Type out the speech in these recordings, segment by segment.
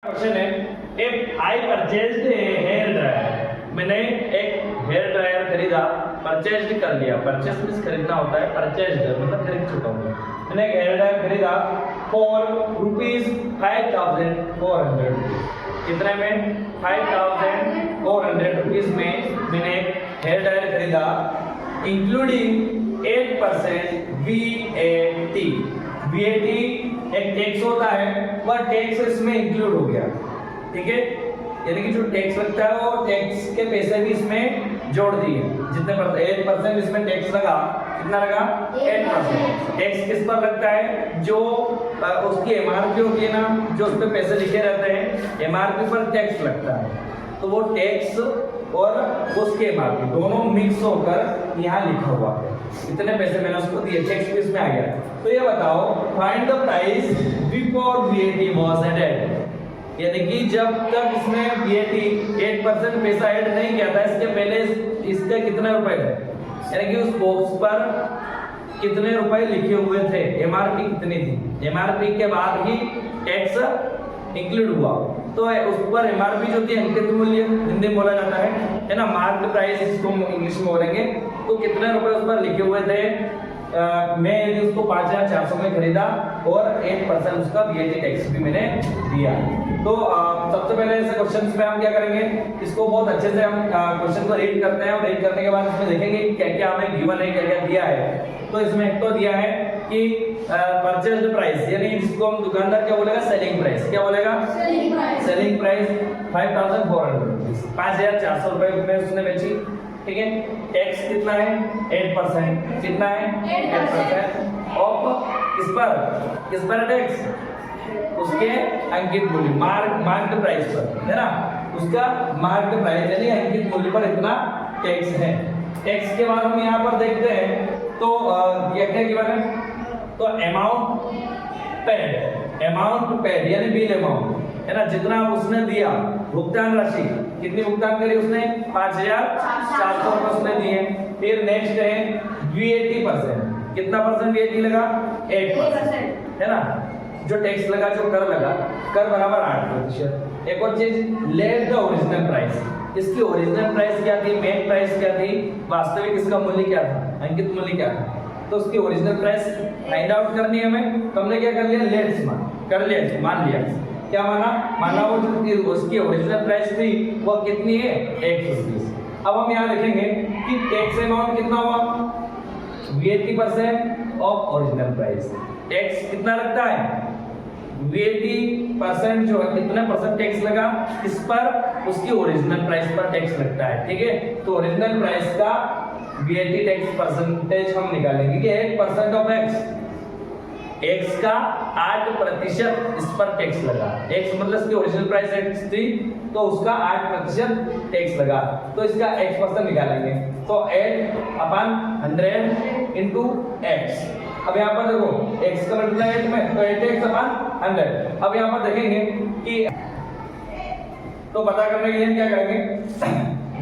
Question है if I purchased a hair dryer, मैंने एक हेयर ड्रायर खरीदा, परचेज्ड कर लिया, परचेज मींस खरीदना होता है, परचेज्ड मतलब खरीद चुका हूं, मैंने एक हेयर ड्रायर खरीदा फॉर ₹5,400, कितने में 5,400 रुपीज में मैंने एक हेयर ड्रायर खरीदा इंक्लूडिंग 8% VAT। VAT एक टैक्स होता है, वह टैक्स इसमें इंक्लूड हो गया, ठीक है, यानी कि जो टैक्स लगता है वो टैक्स के पैसे भी इसमें जोड़ दिए, जितने 8% इसमें टैक्स लगा, कितना लगा 8%। टैक्स किस पर लगता है, जो उसकी एमआरपी होती है ना, जो उस पे पैसे लिखे रहते हैं, एमआरपी पर टैक्स लगता है, तो वो टैक्स और उसके एमआरपी दोनों मिक्स होकर यहाँ लिखा हुआ है, इतने पैसे मैंने उसको दिए, टैक्स भी इसमें आ गया। तो ये बताओ find the price before VAT was added, यानी कि जब तक इसमें VAT 8% पैसा ऐड नहीं किया था, इसके पहले इसके कितने रुपए थे, यानी कि उस बॉक्स पर कितने रुपए लिखे हुए थे, एमआरपी कितनी थी, एमआरपी के बाद ही टैक्स इंक्लूड हुआ, तो उस पर एमआरपी जो थी अंकित मूल्य हिंदी में बोला जाता है ना, मार्क्ड प्राइस इसको इंग्लिश में बोलेंगे, तो कितने रुपए उस पर लिखे हुए थे, मैं यदि उसको 5,400 में खरीदा और 8% उसका VAT टैक्स भी मैंने दिया। तो सबसे पहले ऐसे क्वेश्चंस में हम क्या करेंगे, इसको बहुत अच्छे से हम क्वेश्चन को रीड करते हैं, और रीड करने के बाद इसमें देखेंगे क्या क्या हमें गिवन है, क्या क्या दिया है। तो इसमें एक तो दिया है कि परचेज प्राइस, यानी जिसको हम दुकानदार क्या बोलेगा, सेलिंग प्राइस, क्या बोलेगा, सेलिंग प्राइस 5,400 रुपीज, 5,400 रुपए में उसने बेची, ठीक है। टैक्स कितना है 8%, कितना है 8% ऑफ किस पर टैक्स, उसके अंकित मूल्य मार्क्ड प्राइस पर, है ना, उसका मार्क्ड प्राइस यानी अंकित मूल्य पर इतना टैक्स है। टैक्स के बाद हम यहाँ पर देखते हैं तो क्या क्या गिवन है, तो अमाउंट पेड यानी बिल अमाउंट, है ना, जितना उसने दिया, भुगतान राशि कितनी भुगतान करी उसने, 5,400 रुपए उसने दिए। फिर नेक्स्ट है VAT%, कितना परसेंट VAT लगा, 8%, है ना, जो टैक्स लगा, जो कर लगा, कर बराबर 8%। एक और चीज लेट द ओरिजिनल प्राइस, इसकी ओरिजिनल प्राइस क्या थी, मेन प्राइस क्या थी, वास्तविक इसका मूल्य क्या था, अंकित मूल्य क्या था, तो उसकी ओरिजिनल प्राइस फाइंड आउट करनी है हमें, तो हमने क्या कर लिया, लेट्स मान लिया, क्या माना वो जो उसकी ओरिजिनल प्राइस थी वो कितनी है, 100 रुपीज। अब हम यहाँ देखेंगे कि टैक्स अमाउंट कितना हुआ, 80% ऑफ ओरिजिनल प्राइस, टैक्स कितना लगता है, 80% जो है, कितना परसेंट टैक्स लगा इस पर, उसकी ओरिजिनल प्राइस पर टैक्स लगता है, ठीक है। तो ओरिजिनल प्राइस का VAT टैक्स परसेंटेज हम निकालेंगे कि 8% ऑफ X का 8% इस पर टैक्स लगा, X मतलब इसकी ओरिजिनल प्राइस X थी, तो उसका 8% टैक्स लगा, तो इसका X% निकालेंगे, तो 8/100 इंटू X। अब यहाँ पर देखो X का मल्टीप्लाई 8 में, तो 8X/100। अब यहाँ पर देखेंगे कि तो पता करने के लिए क्या करेंगे,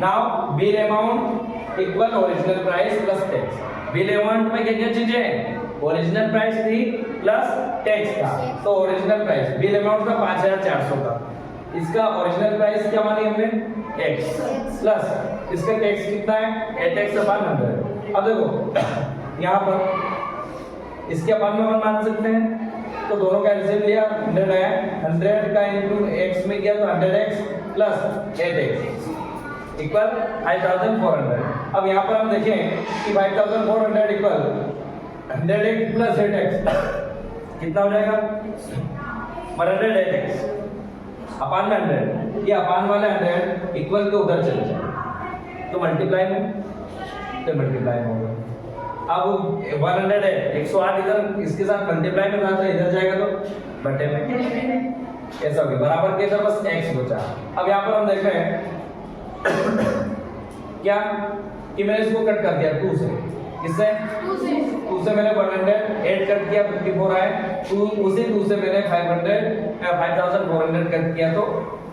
now bill amount equal original price plus tax. Bill amount में क्या क्या चीजें हैं, ओरिजिनल प्राइस थी प्लस टैक्स था, तो ओरिजिनल प्राइस बिल अमाउंट था 5,400 का, इसका ओरिजिनल प्राइस क्या मानी हमने, X प्लस इसका टैक्स कितना है, 8X/100। अब देखो यहाँ पर इसके अपन में 1 मान सकते हैं, तो दोनों का एलसीएम लिया, 100 आया, 100 का इंटू X में किया तो 100X प्लस 8X इक्वल 5,400। अब यहाँ पर हम देखें कि 5,400 इक्वल 100X प्लस 8X कितना हो जाएगा, 108X अपान में 100, ये अपान वाले 100 इक्वल के उधर चले जाए तो मल्टीप्लाई में, तो मल्टीप्लाई में होगा। अब 100 है, 108 इधर इसके साथ मल्टीप्लाई में था, तो इधर जाएगा तो बटे में, ऐसा हो गया, बराबर के इधर बस X बचा। अब यहाँ पर हम देख रहे हैं क्या कि मैंने इसको कट कर दिया 2 से, किससे, 2 से मैंने 100 ऐड कर दिया, 54 आए, उसी 2 से मैंने 5,400 कट किया तो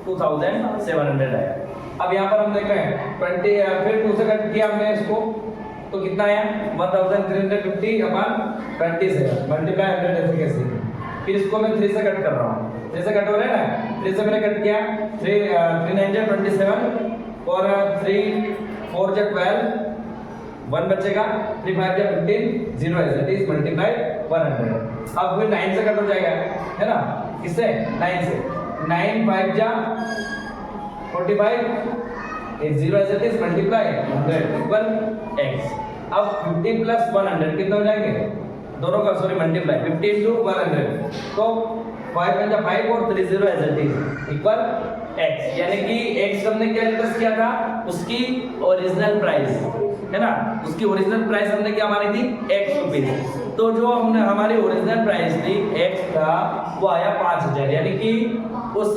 2,700 आया। अब यहाँ पर हम देख रहे हैं 20, फिर 2 से कट किया हमने इसको, तो कितना आया 1350 अपॉन 20 से मल्टीप्लाई 100 ऐसे कैसे, फिर इसको मैं 3 से कट कर रहा हूँ, 3 से कट हो रहे हैं ना, 3 से मैंने कट किया, 3 9 जा 27 और 3 4 जा 12, 1 बचेगा, 3 5 जा 15, 0 एज इट इज मल्टीप्लाई 100। अब फिर 9 से कट हो जाएगा, है ना, किससे 9 से, 9 5 जा 45, 0 as it is multiply 100 equal x। अब 50 प्लस 100 कितने हो जाएंगे, दोनों का सॉरी मल्टीप्लाई 50 into 100, तो 5 5 जा 5 और 3 0 as it is equal x। यानी कि x हमने क्या डिस्कस किया था, उसकी ओरिजिनल प्राइस, है ना, उसकी ओरिजिनल प्राइस हमने क्या मानी थी, x रुपीस। तो जो हमने हमारी ओरिजिनल प्राइस थी x था, वो आया 5000। यानी कि उस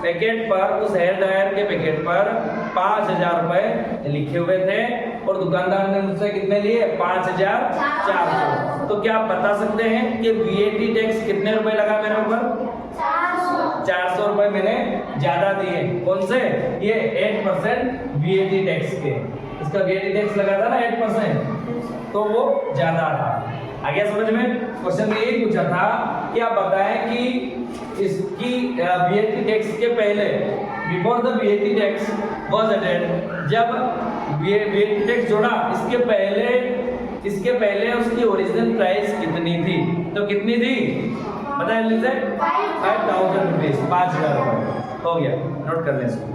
पैकेट पर, उस हेयर ड्रायर के पैकेट पर 5000 रुपए लिखे हुए थे और दुकानदार ने मुझसे कितने लिए, 5400। तो क्या आप बता सकते हैं कि VAT टैक्स कितने रुपए लगा मेरे ऊपर, 400 रुपए मैंने ज्यादा दिए। कौन से, ये 8% VAT टैक्स के, इसका VAT टैक्स लगा था ना 8%, तो वो ज्यादा था। आगे समझ में, क्वेश्चन में यही पूछा था कि आप बताएं कि इसकी VAT टैक्स के पहले, before the VAT tax was added, जब VAT टैक्स जोड़ा इसके पहले उसकी ओरिजिनल प्राइस कितनी थी, तो कितनी थी बता लीजिए, 5000 रुपीज, 5000 रुपए। हो गया, नोट कर लें इसको।